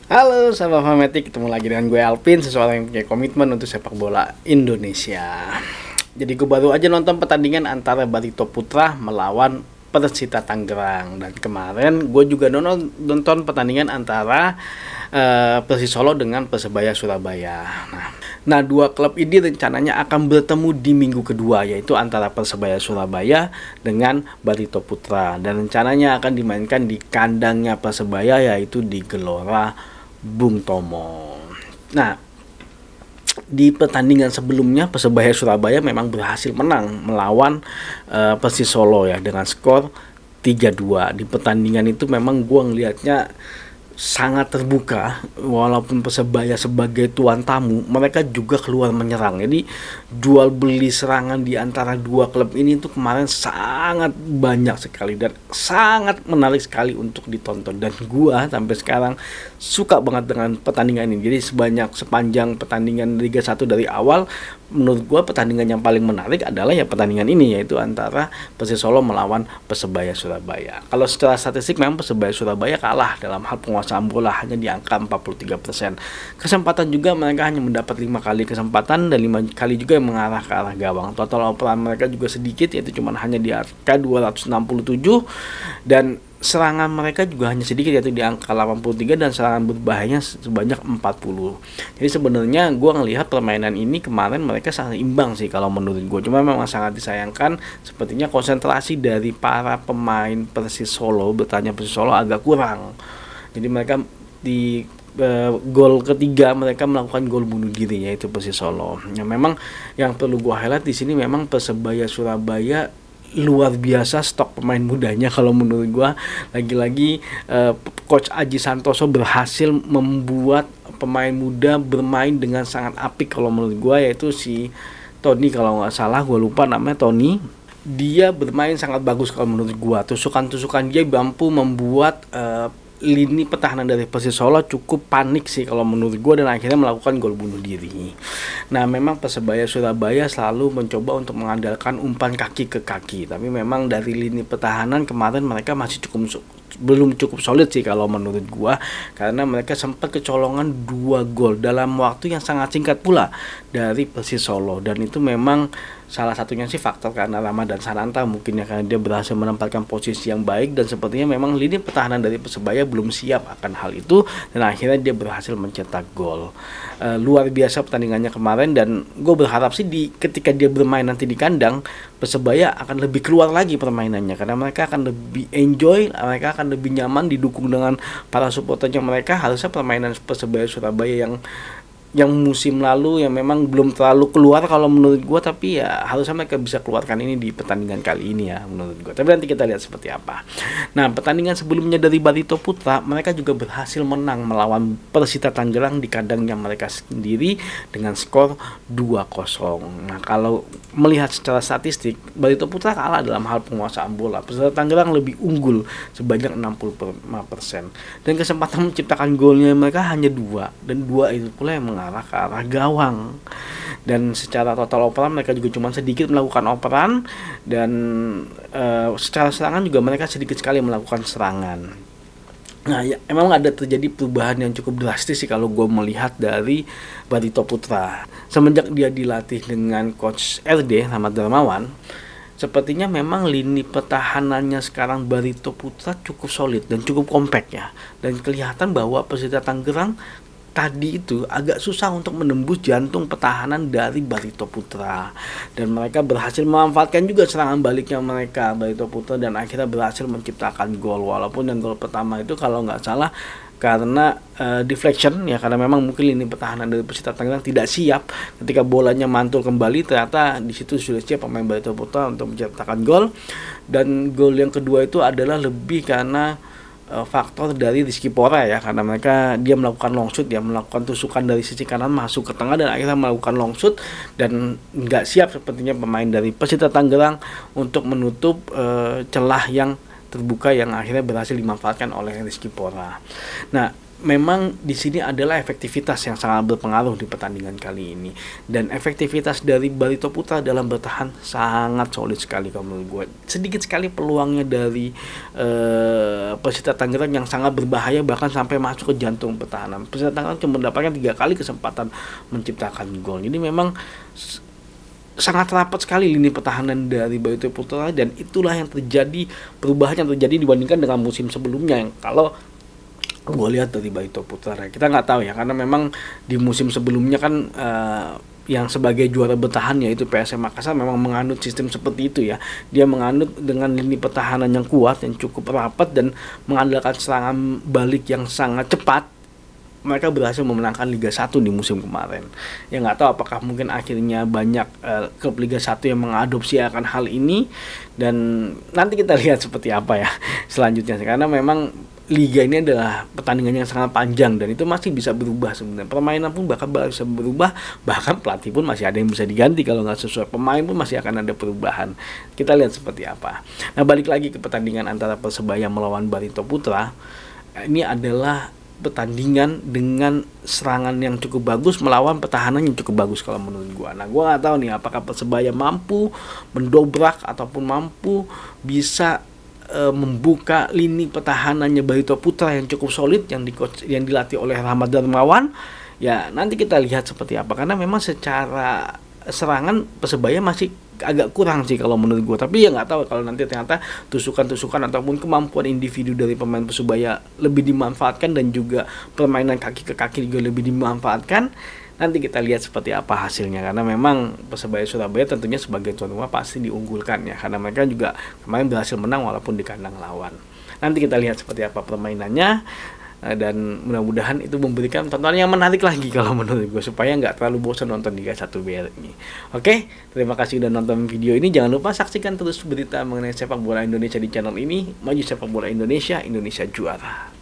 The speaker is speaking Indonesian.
Halo sahabat Fanatik, ketemu lagi dengan gue Alvin, seseorang yang punya komitmen untuk sepak bola Indonesia. Jadi gue baru aja nonton pertandingan antara Barito Putra melawan Persita Tangerang. Dan kemarin gue juga nonton pertandingan antara Persis Solo dengan Persebaya Surabaya. Nah, dua klub ini rencananya akan bertemu di minggu kedua, yaitu antara Persebaya Surabaya dengan Barito Putra. Dan rencananya akan dimainkan di kandangnya Persebaya, yaitu di Gelora Bung Tomo. Nah, di pertandingan sebelumnya Persebaya Surabaya memang berhasil menang melawan Persis Solo ya dengan skor 3-2. Di pertandingan itu memang gua ngelihatnya sangat terbuka, walaupun Persebaya sebagai tuan tamu mereka juga keluar menyerang. Jadi jual beli serangan di antara dua klub ini itu kemarin sangat banyak sekali dan sangat menarik sekali untuk ditonton, dan gua sampai sekarang suka banget dengan pertandingan ini. Jadi sepanjang pertandingan Liga 1 dari awal, menurut gua pertandingan yang paling menarik adalah ya pertandingan ini, yaitu antara Persis Solo melawan Persebaya Surabaya. Kalau secara statistik memang Persebaya Surabaya kalah dalam hal penguasaan bola, hanya di angka 43%. Kesempatan juga mereka hanya mendapat 5 kali kesempatan dan 5 kali juga yang mengarah ke arah gawang. Total operan mereka juga sedikit, yaitu cuma hanya di angka 267, dan serangan mereka juga hanya sedikit, yaitu di angka 83, dan serangan berbahayanya sebanyak 40. Jadi sebenarnya gue ngelihat permainan ini kemarin mereka sangat imbang sih kalau menurut gue. Cuma memang sangat disayangkan, sepertinya konsentrasi dari para pemain Persis Solo, bertanya Persis Solo, agak kurang. Jadi mereka di gol ketiga mereka melakukan gol bunuh diri, yaitu Persis Solo. Ya, memang yang perlu gue highlight di sini memang Persebaya Surabaya luar biasa stok pemain mudanya. Kalau menurut gua lagi-lagi Coach Aji Santoso berhasil membuat pemain muda bermain dengan sangat apik kalau menurut gua, yaitu si Tony, kalau nggak salah gua lupa namanya, Tony. Dia bermain sangat bagus kalau menurut gua. Tusukan-tusukan dia mampu membuat lini pertahanan dari Persis Solo cukup panik sih kalau menurut gue, dan akhirnya melakukan gol bunuh diri. Nah, memang Persebaya Surabaya selalu mencoba untuk mengandalkan umpan kaki ke kaki, tapi memang dari lini pertahanan kemarin mereka masih belum cukup solid sih kalau menurut gua, karena mereka sempat kecolongan 2 gol dalam waktu yang sangat singkat pula dari Persis Solo, dan itu memang salah satunya sih faktor karena Ramadan Sananta mungkin ya, karena dia berhasil menempatkan posisi yang baik, dan sepertinya memang lini pertahanan dari Persebaya belum siap akan hal itu, dan akhirnya dia berhasil mencetak gol. Luar biasa pertandingannya kemarin, dan gue berharap sih ketika dia bermain nanti di kandang, Persebaya akan lebih keluar lagi permainannya, karena mereka akan lebih enjoy, mereka akan lebih nyaman didukung dengan para supporternya mereka. Harusnya permainan Persebaya Surabaya yang musim lalu yang memang belum terlalu keluar kalau menurut gue, tapi ya harusnya mereka bisa keluarkan ini di pertandingan kali ini ya menurut gue. Tapi nanti kita lihat seperti apa. Nah, pertandingan sebelumnya dari Barito Putra, mereka juga berhasil menang melawan Persita Tangerang di kandangnya mereka sendiri dengan skor 2-0. Nah, kalau melihat secara statistik, Barito Putra kalah dalam hal penguasaan bola. Persita Tangerang lebih unggul sebanyak 65%, dan kesempatan menciptakan golnya mereka hanya 2, dan 2 itu pula yang mengarah ke arah gawang. Dan secara total operan mereka juga cuma sedikit melakukan operan, dan secara serangan juga mereka sedikit sekali melakukan serangan. Nah, ya, memang ada terjadi perubahan yang cukup drastis sih kalau gue melihat dari Barito Putra semenjak dia dilatih dengan Coach RD Rahmat Darmawan. Sepertinya memang lini pertahanannya sekarang Barito Putra cukup solid dan cukup kompak ya, dan kelihatan bahwa Persita Tangerang tadi itu agak susah untuk menembus jantung pertahanan dari Barito Putra, dan mereka berhasil memanfaatkan juga serangan baliknya mereka Barito Putra, dan akhirnya berhasil menciptakan gol. Walaupun yang gol pertama itu kalau nggak salah karena deflection ya, karena memang mungkin lini pertahanan dari Persita Tangerang tidak siap ketika bolanya mantul kembali, ternyata di situ sudah siap pemain Barito Putra untuk menciptakan gol. Dan gol yang kedua itu adalah lebih karena faktor dari Rizky Pora ya, karena dia melakukan long shoot, dia melakukan tusukan dari sisi kanan masuk ke tengah, dan akhirnya melakukan long shoot, dan nggak siap sepertinya pemain dari Persita Tangerang untuk menutup celah yang terbuka yang akhirnya berhasil dimanfaatkan oleh Rizky Pora. Nah, memang di sini adalah efektivitas yang sangat berpengaruh di pertandingan kali ini, dan efektivitas dari Barito Putra dalam bertahan sangat solid sekali kalau menurut gue. Sedikit sekali peluangnya dari Persita Tangerang yang sangat berbahaya, bahkan sampai masuk ke jantung pertahanan. Persita Tangerang cuma mendapatkan 3 kali kesempatan menciptakan gol. Jadi memang sangat rapat sekali lini pertahanan dari Barito Putra, dan itulah yang terjadi, perubahan yang terjadi dibandingkan dengan musim sebelumnya yang kalau gue lihat dari Barito Putra. Kita nggak tahu ya, karena memang di musim sebelumnya kan yang sebagai juara bertahan yaitu PSM Makassar memang menganut sistem seperti itu ya. Dia menganut dengan lini pertahanan yang kuat, yang cukup rapat, dan mengandalkan serangan balik yang sangat cepat. Mereka berhasil memenangkan Liga 1 di musim kemarin. Ya nggak tahu apakah mungkin akhirnya banyak klub Liga 1 yang mengadopsi akan hal ini, dan nanti kita lihat seperti apa ya selanjutnya, karena memang liga ini adalah pertandingan yang sangat panjang dan itu masih bisa berubah sebenarnya. Permainan pun bahkan bisa berubah, bahkan pelatih pun masih ada yang bisa diganti kalau nggak sesuai pemain pun masih akan ada perubahan. Kita lihat seperti apa. Nah, balik lagi ke pertandingan antara Persebaya melawan Barito Putra. Ini adalah pertandingan dengan serangan yang cukup bagus melawan pertahanan yang cukup bagus kalau menurut gua. Nah, gua nggak tahu nih apakah Persebaya mampu mendobrak ataupun mampu bisa membuka lini pertahanannya Barito Putra yang cukup solid, yang dilatih oleh Rahmat Darmawan. Ya nanti kita lihat seperti apa, karena memang secara serangan Persebaya masih agak kurang sih kalau menurut gue. Tapi ya nggak tahu kalau nanti ternyata tusukan-tusukan ataupun kemampuan individu dari pemain Persebaya lebih dimanfaatkan, dan juga permainan kaki ke kaki juga lebih dimanfaatkan. Nanti kita lihat seperti apa hasilnya, karena memang Persebaya Surabaya tentunya sebagai tuan rumah pasti diunggulkan ya, karena mereka juga kemarin berhasil menang walaupun di kandang lawan. Nanti kita lihat seperti apa permainannya, dan mudah-mudahan itu memberikan tontonan yang menarik lagi kalau menurut gue, supaya nggak terlalu bosan nonton Liga 1 BR ini. Oke, terima kasih udah nonton video ini. Jangan lupa saksikan terus berita mengenai sepak bola Indonesia di channel ini. Maju sepak bola Indonesia, Indonesia juara.